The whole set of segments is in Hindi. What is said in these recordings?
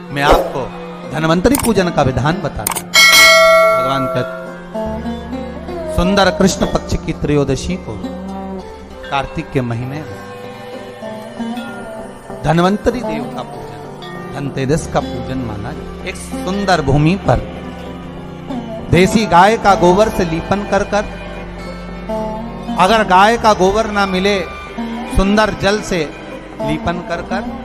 मैं आपको धन्वंतरी पूजन का विधान बताता हूं। भगवान का सुंदर कृष्ण पक्ष की त्रयोदशी को कार्तिक के महीने में धन्वंतरी देव का पूजन, धनतेरस का पूजन माना। एक सुंदर भूमि पर देसी गाय का गोबर से लीपन कर कर, अगर गाय का गोबर ना मिले सुंदर जल से लीपन कर कर,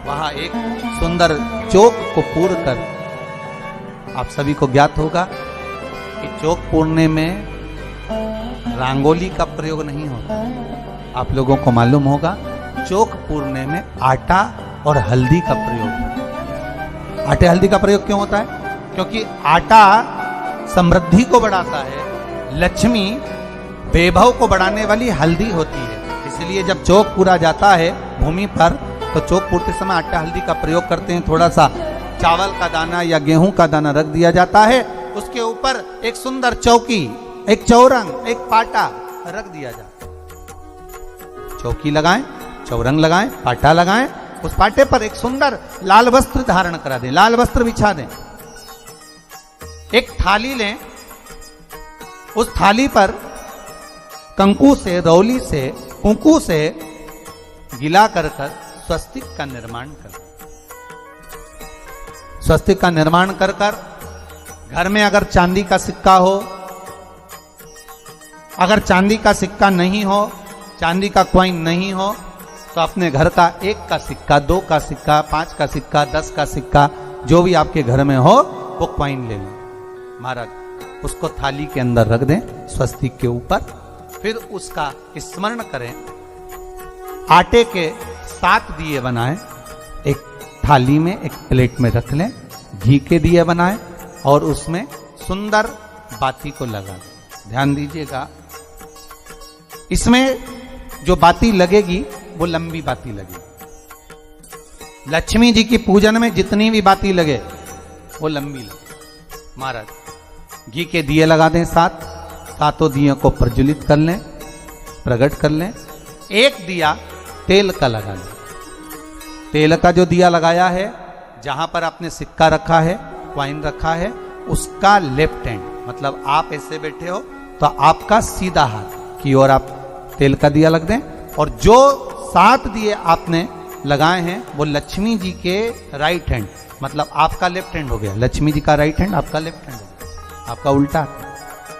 वहां एक सुंदर चौक को पूर कर, आप सभी को ज्ञात होगा कि चौक पूरने में रंगोली का प्रयोग नहीं होता। आप लोगों को मालूम होगा चौक पूरने में आटा और हल्दी का प्रयोग होता है। आटे हल्दी का प्रयोग क्यों होता है? क्योंकि आटा समृद्धि को बढ़ाता है, लक्ष्मी वैभव को बढ़ाने वाली हल्दी होती है। इसलिए जब चौक पूरा जाता है भूमि पर, तो चौक पूरते समय आटा हल्दी का प्रयोग करते हैं। थोड़ा सा चावल का दाना या गेहूं का दाना रख दिया जाता है, उसके ऊपर एक सुंदर चौकी, एक चौरंग, एक पाटा रख दिया जाता है। चौकी लगाएं, चौरंग लगाएं, पाटा लगाएं, उस पाटे पर एक सुंदर लाल वस्त्र धारण करा दें, लाल वस्त्र बिछा दें। एक थाली लें, उस थाली पर कंकु से, रौली से, कुंकू से गिला कर स्वस्तिक का निर्माण कर, स्वस्तिक का निर्माण कर कर घर में अगर चांदी का सिक्का हो, अगर चांदी का सिक्का नहीं हो, चांदी का कॉइन नहीं हो, तो अपने घर का 1 का सिक्का, 2 का सिक्का, 5 का सिक्का, 10 का सिक्का, जो भी आपके घर में हो वो कॉइन ले लें। महाराज उसको थाली के अंदर रख दें स्वस्तिक के ऊपर, फिर उसका स्मरण करें। आटे के 7 दिए बनाएं, एक थाली में, एक प्लेट में रख लें, घी के दिए बनाएं और उसमें सुंदर बाती को लगा दें। ध्यान दीजिएगा, इसमें जो बाती लगेगी वो लंबी बाती लगेगी। लक्ष्मी जी की पूजन में जितनी भी बाती लगे वो लंबी लगे। महाराज घी के दिए लगा दें 7, सातों दियों को प्रज्वलित कर लें, प्रकट कर लें। एक दिया तेल का लगा लें। तेल का जो दिया लगाया है, जहां पर आपने सिक्का रखा है, कॉइन रखा है, उसका लेफ्ट हैंड, मतलब आप ऐसे बैठे हो तो आपका सीधा हाथ की ओर आप तेल का दिया लग दें। और जो 7 दिए आपने लगाए हैं वो लक्ष्मी जी के राइट हैंड, मतलब आपका लेफ्ट हैंड हो गया, लक्ष्मी जी का राइट हैंड, आपका लेफ्ट हैंड हो गया, आपका उल्टा।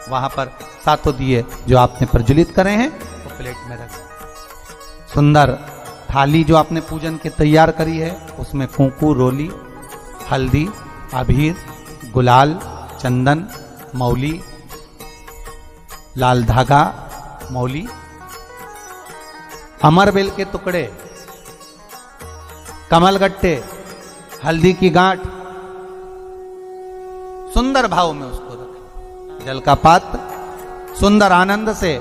वहां पर 7 दिए जो आपने प्रज्वलित करे हैं वो प्लेट में रखें। सुंदर थाली जो आपने पूजन के तैयार करी है, उसमें कुंकू, रोली, हल्दी, अबीर, गुलाल, चंदन, मौली, लाल धागा, मौली, अमरबेल के टुकड़े, कमलगट्टे, हल्दी की गांठ, सुंदर भाव में उसको रखें। जल का पात्र, सुंदर आनंद से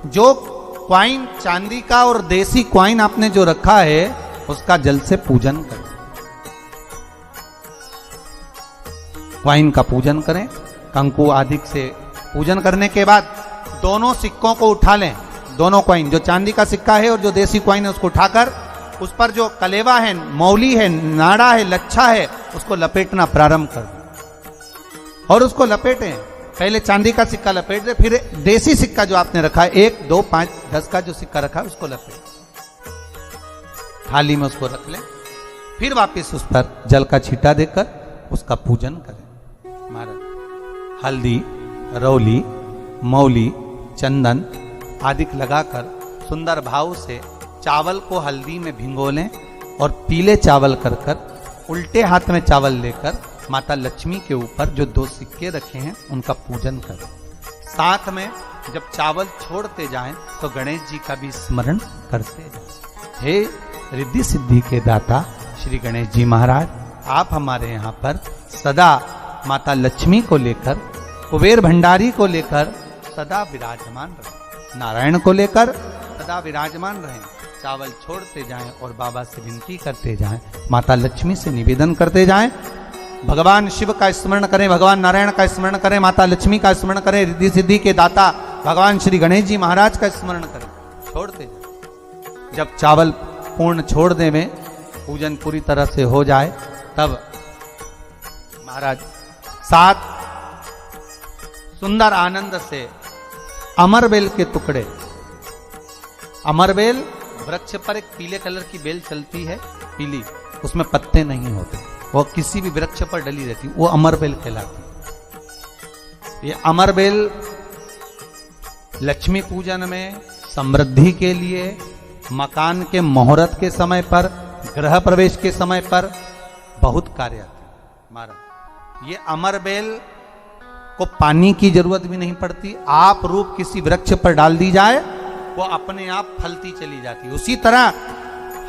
जो क्वाइन चांदी का और देसी क्वाइन आपने जो रखा है उसका जल से पूजन करें। क्वाइन का पूजन करें, कंकु आदि से पूजन करने के बाद दोनों सिक्कों को उठा लें। दोनों क्वाइन, जो चांदी का सिक्का है और जो देसी क्वाइन है, उसको उठाकर उस पर जो कलेवा है, मौली है, नाड़ा है, लच्छा है, उसको लपेटना प्रारंभ कर दें और उसको लपेटें। पहले चांदी का सिक्का लपेट दे, फिर देसी सिक्का जो आपने रखा है, 1, 2, 5, 10 का जो सिक्का रखा है उसको लपेट थाली में उसको रख लें। फिर वापस उस पर जल का छींटा देकर उसका पूजन करें। महाराज हल्दी, रौली, मौली, चंदन आदि लगाकर सुंदर भाव से चावल को हल्दी में भिगो लें और पीले चावल कर कर उल्टे हाथ में चावल लेकर माता लक्ष्मी के ऊपर जो 2 सिक्के रखे हैं उनका पूजन करें। साथ में जब चावल छोड़ते जाएं तो गणेश जी का भी स्मरण करते जाएं। हे रिद्धि सिद्धि के दाता श्री गणेश जी महाराज, आप हमारे यहाँ पर सदा माता लक्ष्मी को लेकर, कुबेर भंडारी को लेकर सदा विराजमान रहें, नारायण को लेकर सदा विराजमान रहें। चावल छोड़ते जाएं और बाबा से विनती करते जाएं, माता लक्ष्मी से निवेदन करते जाएं। भगवान शिव का स्मरण करें, भगवान नारायण का स्मरण करें, माता लक्ष्मी का स्मरण करें, रिद्धि सिद्धि के दाता भगवान श्री गणेश जी महाराज का स्मरण करें। छोड़ते जाएं। जब चावल पूर्ण छोड़ दें में पूजन पूरी तरह से हो जाए, तब महाराज 7 सुंदर आनंद से अमरबेल के टुकड़े। अमरबेल वृक्ष पर एक पीले कलर की बेल चलती है, पीली, उसमें पत्ते नहीं होते, वो किसी भी वृक्ष पर डली रहती, वो अमरबेल कहलाती। ये अमरबेल लक्ष्मी पूजन में, समृद्धि के लिए, मकान के मुहूर्त के समय पर, गृह प्रवेश के समय पर बहुत कार्य आते। महाराज ये अमरबेल को पानी की जरूरत भी नहीं पड़ती, आप रूप किसी वृक्ष पर डाल दी जाए वो अपने आप फलती चली जाती है। उसी तरह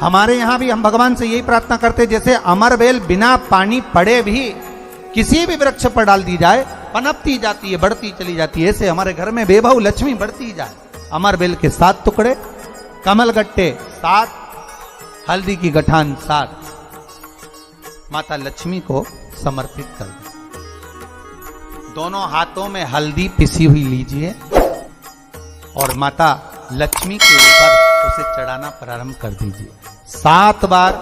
हमारे यहां भी हम भगवान से यही प्रार्थना करते, जैसे अमरबेल बिना पानी पड़े भी किसी भी वृक्ष पर डाल दी जाए पनपती जाती है, बढ़ती चली जाती है। ऐसे हमारे घर में बेभव लक्ष्मी बढ़ती जाए। अमरबेल के 7 टुकड़े, कमल गट्टे 7, हल्दी की गठान 7 माता लक्ष्मी को समर्पित कर दें। दोनों हाथों में हल्दी पिसी हुई लीजिए और माता लक्ष्मी के ऊपर उसे चढ़ाना प्रारंभ कर दीजिए। 7 बार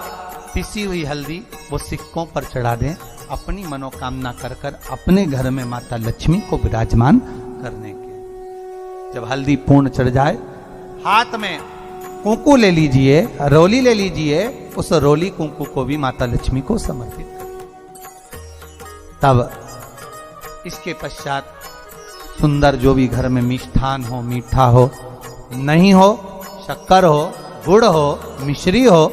पिसी हुई हल्दी वो सिक्कों पर चढ़ा दें, अपनी मनोकामना कर कर अपने घर में माता लक्ष्मी को विराजमान करने के। जब हल्दी पूर्ण चढ़ जाए, हाथ में कुंकू ले लीजिए, रोली ले लीजिए, उस रोली कुंकू को भी माता लक्ष्मी को समर्पित कर। तब इसके पश्चात सुंदर जो भी घर में मिष्ठान हो, मीठा हो, नहीं हो, शक्कर हो, गुड़ हो, मिश्री हो,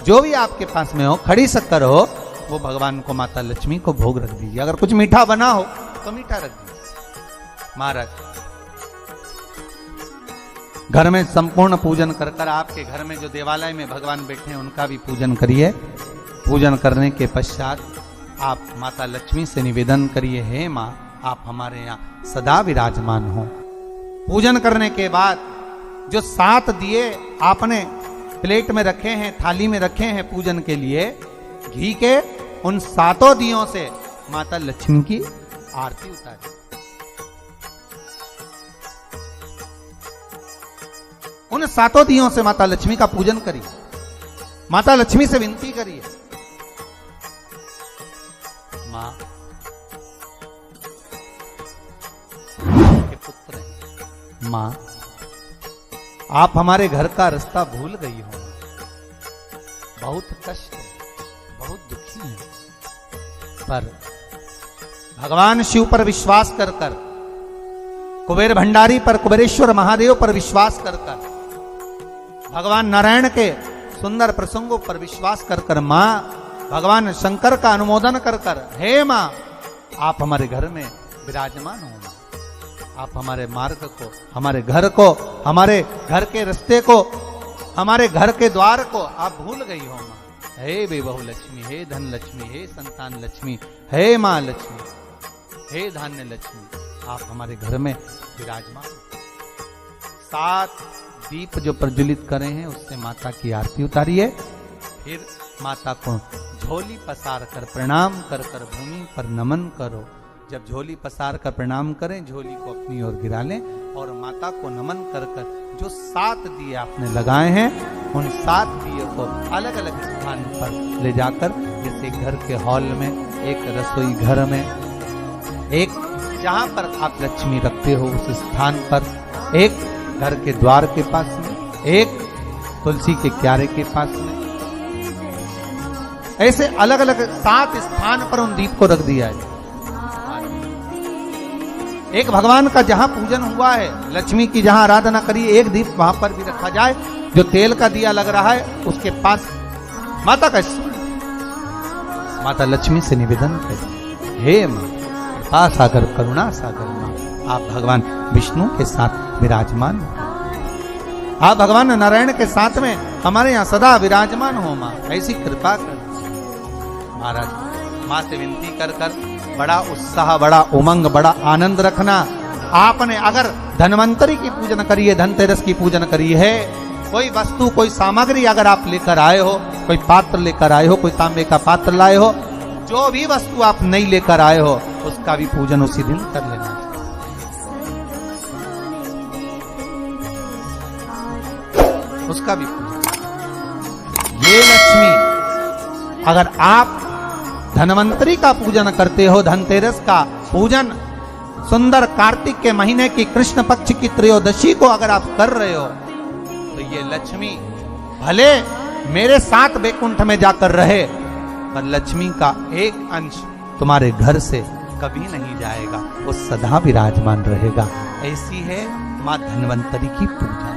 जो भी आपके पास में हो, खड़ी शक्कर हो, वो भगवान को, माता लक्ष्मी को भोग रख दीजिए। अगर कुछ मीठा बना हो तो मीठा रख दीजिए। महाराज घर में संपूर्ण पूजन कर कर आपके घर में जो देवालय में भगवान बैठे हैं उनका भी पूजन करिए। पूजन करने के पश्चात आप माता लक्ष्मी से निवेदन करिए, हे माँ आप हमारे यहाँ सदा विराजमान हो। पूजन करने के बाद जो 7 दिए आपने प्लेट में रखे हैं, थाली में रखे हैं पूजन के लिए, घी के उन 7 दियों से माता लक्ष्मी की आरती उतारिए। उन 7 दियों से माता लक्ष्मी का पूजन करिए। माता लक्ष्मी से विनती करिए, मां के पुत्र हैं, मां आप हमारे घर का रास्ता भूल गई हो, बहुत कष्ट है, बहुत दुखी है, पर भगवान शिव पर विश्वास कर कर, कुबेर भंडारी पर, कुबेरेश्वर महादेव पर विश्वास कर कर, भगवान नारायण के सुंदर प्रसंगों पर विश्वास कर कर, मां भगवान शंकर का अनुमोदन कर कर, हे मां आप हमारे घर में विराजमान हो, आप हमारे मार्ग को, हमारे घर को, हमारे घर के रास्ते को, हमारे घर के द्वार को आप भूल गई हो मां। हे बेबहू लक्ष्मी, हे धन लक्ष्मी, हे संतान लक्ष्मी, हे मां लक्ष्मी, हे धान्य लक्ष्मी, आप हमारे घर में विराजमान। 7 दीप जो प्रज्वलित करे हैं उससे माता की आरती उतारिए। फिर माता को झोली पसार कर प्रणाम कर कर भूमि पर नमन करो। जब झोली पसार कर प्रणाम करें, झोली को अपनी ओर गिरा लें और माता को नमन कर कर जो 7 दिए आपने लगाए हैं उन 7 दिए को अलग अलग स्थान पर ले जाकर, जैसे घर के हॉल में, एक रसोई घर में, एक जहां पर आप लक्ष्मी रखते हो उस स्थान पर, एक घर के द्वार के पास में, एक तुलसी के क्यारे के पास में, ऐसे अलग अलग 7 स्थान पर उन दीप को रख दिया है। एक भगवान का जहां पूजन हुआ है, लक्ष्मी की जहां आराधना करी, एक दीप वहां पर भी रखा जाए। जो तेल का दिया लग रहा है उसके पास माता का माता लक्ष्मी से निवेदन करें, हे मां कृपा सागर, करुणा सागर मां, आप भगवान विष्णु के साथ विराजमान हो, आप भगवान नारायण के साथ में हमारे यहाँ सदा विराजमान हो मां, ऐसी कृपा कर। महाराज मां से विनती कर कर बड़ा उत्साह, बड़ा उमंग, बड़ा आनंद रखना। आपने अगर धन्वंतरी की पूजन करी है, धनतेरस की पूजन करी है, कोई वस्तु, कोई सामग्री अगर आप लेकर आए हो, कोई पात्र लेकर आए हो, कोई तांबे का पात्र लाए हो, जो भी वस्तु आप नहीं लेकर आए हो उसका भी पूजन उसी दिन कर लेना। उसका भी पूजन। ये लक्ष्मी अगर आप धनवंतरी का पूजन करते हो, धनतेरस का पूजन, सुंदर कार्तिक के महीने की कृष्ण पक्ष की त्रयोदशी को अगर आप कर रहे हो, तो ये लक्ष्मी भले मेरे साथ वैकुंठ में जाकर रहे, पर लक्ष्मी का एक अंश तुम्हारे घर से कभी नहीं जाएगा, वो सदा विराजमान रहेगा। ऐसी है मां धन्वंतरी की पूजा।